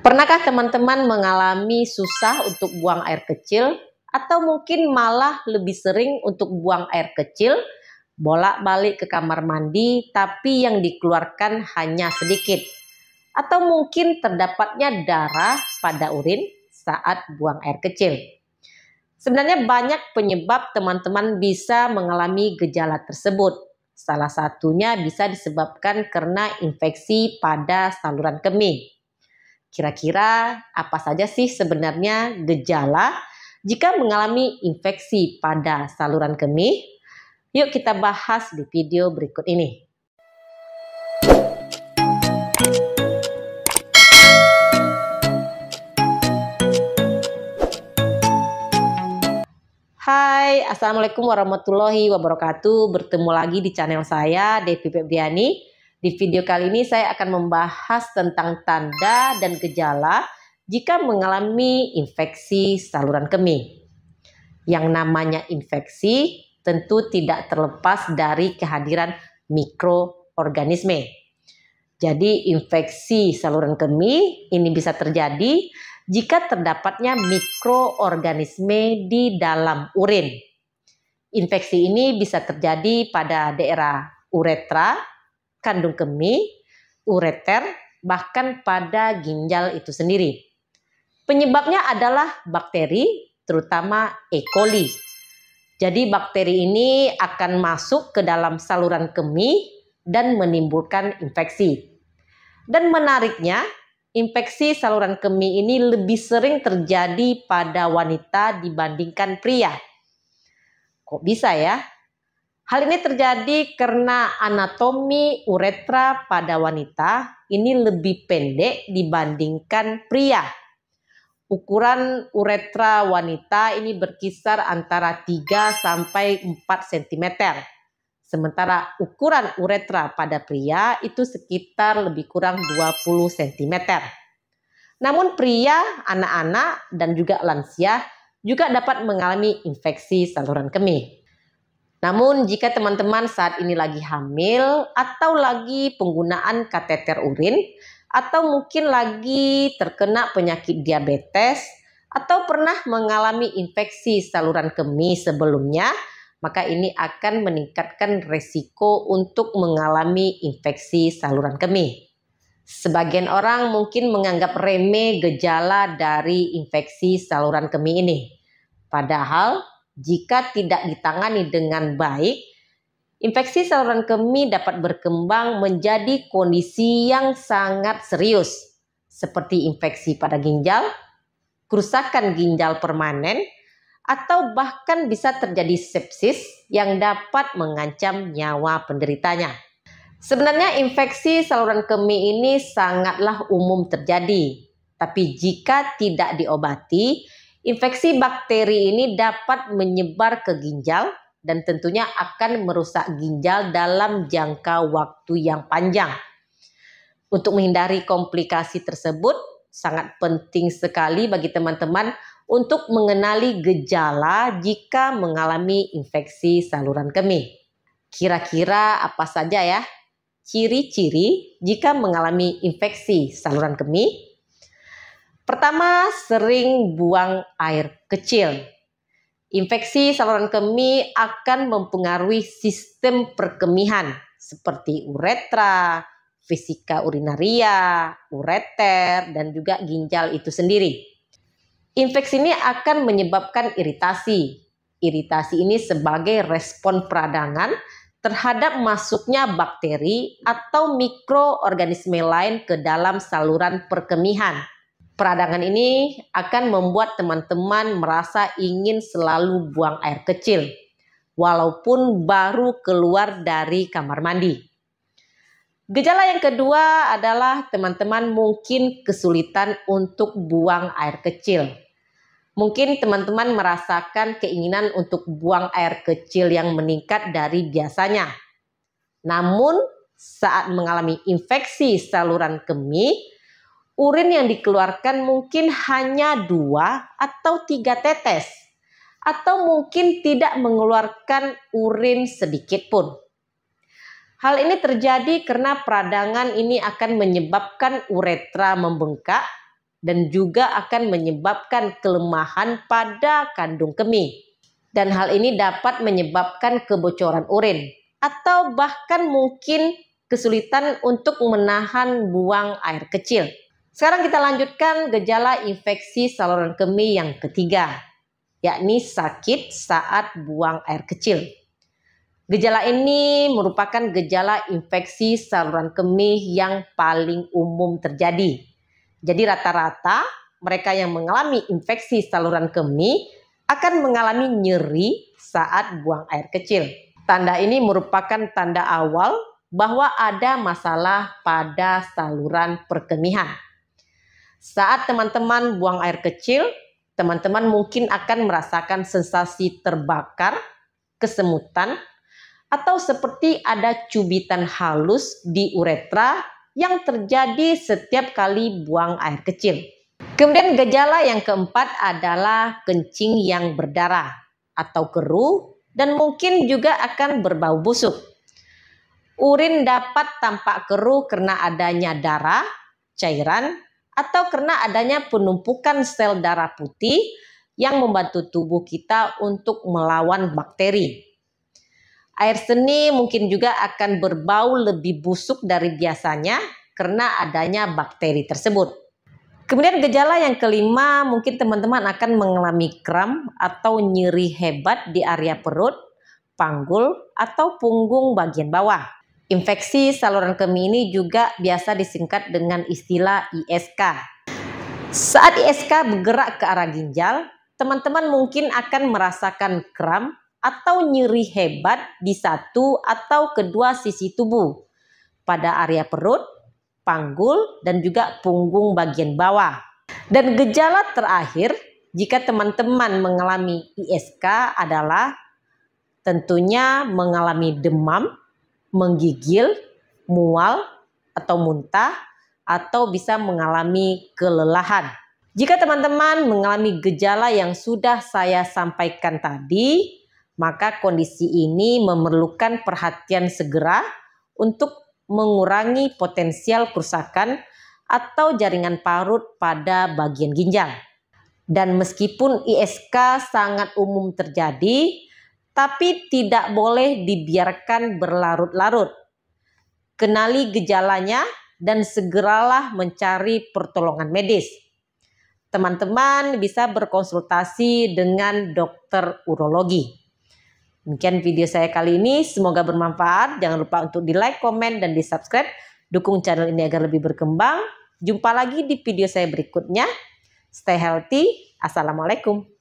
Pernahkah teman-teman mengalami susah untuk buang air kecil? Atau mungkin malah lebih sering untuk buang air kecil, bolak-balik ke kamar mandi, tapi yang dikeluarkan hanya sedikit? Atau mungkin terdapatnya darah pada urin saat buang air kecil? Sebenarnya banyak penyebab teman-teman bisa mengalami gejala tersebut. Salah satunya bisa disebabkan karena infeksi pada saluran kemih. Kira-kira apa saja sih sebenarnya gejala jika mengalami infeksi pada saluran kemih? Yuk kita bahas di video berikut ini. Hai, Assalamualaikum warahmatullahi wabarakatuh. Bertemu lagi di channel saya, Devi Febriani. Di video kali ini saya akan membahas tentang tanda dan gejala jika mengalami infeksi saluran kemih. Yang namanya infeksi tentu tidak terlepas dari kehadiran mikroorganisme. Jadi infeksi saluran kemih ini bisa terjadi jika terdapatnya mikroorganisme di dalam urin. Infeksi ini bisa terjadi pada daerah uretra, kandung kemih, ureter, bahkan pada ginjal itu sendiri. Penyebabnya adalah bakteri, terutama E. coli. Jadi bakteri ini akan masuk ke dalam saluran kemih dan menimbulkan infeksi. Dan menariknya, infeksi saluran kemih ini lebih sering terjadi pada wanita dibandingkan pria. Kok bisa ya? Hal ini terjadi karena anatomi uretra pada wanita ini lebih pendek dibandingkan pria. Ukuran uretra wanita ini berkisar antara 3 sampai 4 cm. Sementara ukuran uretra pada pria itu sekitar lebih kurang 20 cm. Namun pria, anak-anak, dan juga lansia juga dapat mengalami infeksi saluran kemih. Namun jika teman-teman saat ini lagi hamil atau lagi penggunaan kateter urin atau mungkin lagi terkena penyakit diabetes atau pernah mengalami infeksi saluran kemih sebelumnya, maka ini akan meningkatkan resiko untuk mengalami infeksi saluran kemih. Sebagian orang mungkin menganggap remeh gejala dari infeksi saluran kemih ini. Padahal jika tidak ditangani dengan baik, infeksi saluran kemih dapat berkembang menjadi kondisi yang sangat serius, seperti infeksi pada ginjal, kerusakan ginjal permanen, atau bahkan bisa terjadi sepsis yang dapat mengancam nyawa penderitanya. Sebenarnya infeksi saluran kemih ini sangatlah umum terjadi, tapi jika tidak diobati, infeksi bakteri ini dapat menyebar ke ginjal dan tentunya akan merusak ginjal dalam jangka waktu yang panjang. Untuk menghindari komplikasi tersebut, sangat penting sekali bagi teman-teman untuk mengenali gejala jika mengalami infeksi saluran kemih. Kira-kira apa saja ya ciri-ciri jika mengalami infeksi saluran kemih? Pertama, sering buang air kecil. Infeksi saluran kemih akan mempengaruhi sistem perkemihan seperti uretra, vesika urinaria, ureter, dan juga ginjal itu sendiri. Infeksi ini akan menyebabkan iritasi. Iritasi ini sebagai respon peradangan terhadap masuknya bakteri atau mikroorganisme lain ke dalam saluran perkemihan. Peradangan ini akan membuat teman-teman merasa ingin selalu buang air kecil, walaupun baru keluar dari kamar mandi. Gejala yang kedua adalah teman-teman mungkin kesulitan untuk buang air kecil. Mungkin teman-teman merasakan keinginan untuk buang air kecil yang meningkat dari biasanya. Namun saat mengalami infeksi saluran kemih, urin yang dikeluarkan mungkin hanya 2 atau 3 tetes, atau mungkin tidak mengeluarkan urin sedikit pun. Hal ini terjadi karena peradangan ini akan menyebabkan uretra membengkak dan juga akan menyebabkan kelemahan pada kandung kemih. Dan hal ini dapat menyebabkan kebocoran urin atau bahkan mungkin kesulitan untuk menahan buang air kecil. Sekarang kita lanjutkan gejala infeksi saluran kemih yang ketiga, yakni sakit saat buang air kecil. Gejala ini merupakan gejala infeksi saluran kemih yang paling umum terjadi. Jadi rata-rata mereka yang mengalami infeksi saluran kemih akan mengalami nyeri saat buang air kecil. Tanda ini merupakan tanda awal bahwa ada masalah pada saluran perkemihan. Saat teman-teman buang air kecil, teman-teman mungkin akan merasakan sensasi terbakar, kesemutan, atau seperti ada cubitan halus di uretra yang terjadi setiap kali buang air kecil. Kemudian gejala yang keempat adalah kencing yang berdarah atau keruh dan mungkin juga akan berbau busuk. Urin dapat tampak keruh karena adanya darah, cairan, atau karena adanya penumpukan sel darah putih yang membantu tubuh kita untuk melawan bakteri. Air seni mungkin juga akan berbau lebih busuk dari biasanya karena adanya bakteri tersebut. Kemudian gejala yang kelima, mungkin teman-teman akan mengalami kram atau nyeri hebat di area perut, panggul, atau punggung bagian bawah. Infeksi saluran kemih ini juga biasa disingkat dengan istilah ISK. Saat ISK bergerak ke arah ginjal, teman-teman mungkin akan merasakan kram atau nyeri hebat di satu atau kedua sisi tubuh pada area perut, panggul, dan juga punggung bagian bawah. Dan gejala terakhir jika teman-teman mengalami ISK adalah tentunya mengalami demam, menggigil, mual atau muntah, atau bisa mengalami kelelahan. Jika teman-teman mengalami gejala yang sudah saya sampaikan tadi, maka kondisi ini memerlukan perhatian segera untuk mengurangi potensial kerusakan atau jaringan parut pada bagian ginjal. Dan meskipun ISK sangat umum terjadi, tapi tidak boleh dibiarkan berlarut-larut. Kenali gejalanya dan segeralah mencari pertolongan medis. Teman-teman bisa berkonsultasi dengan dokter urologi. Demikian video saya kali ini, semoga bermanfaat. Jangan lupa untuk di like, komen, dan di subscribe. Dukung channel ini agar lebih berkembang. Jumpa lagi di video saya berikutnya. Stay healthy. Assalamualaikum.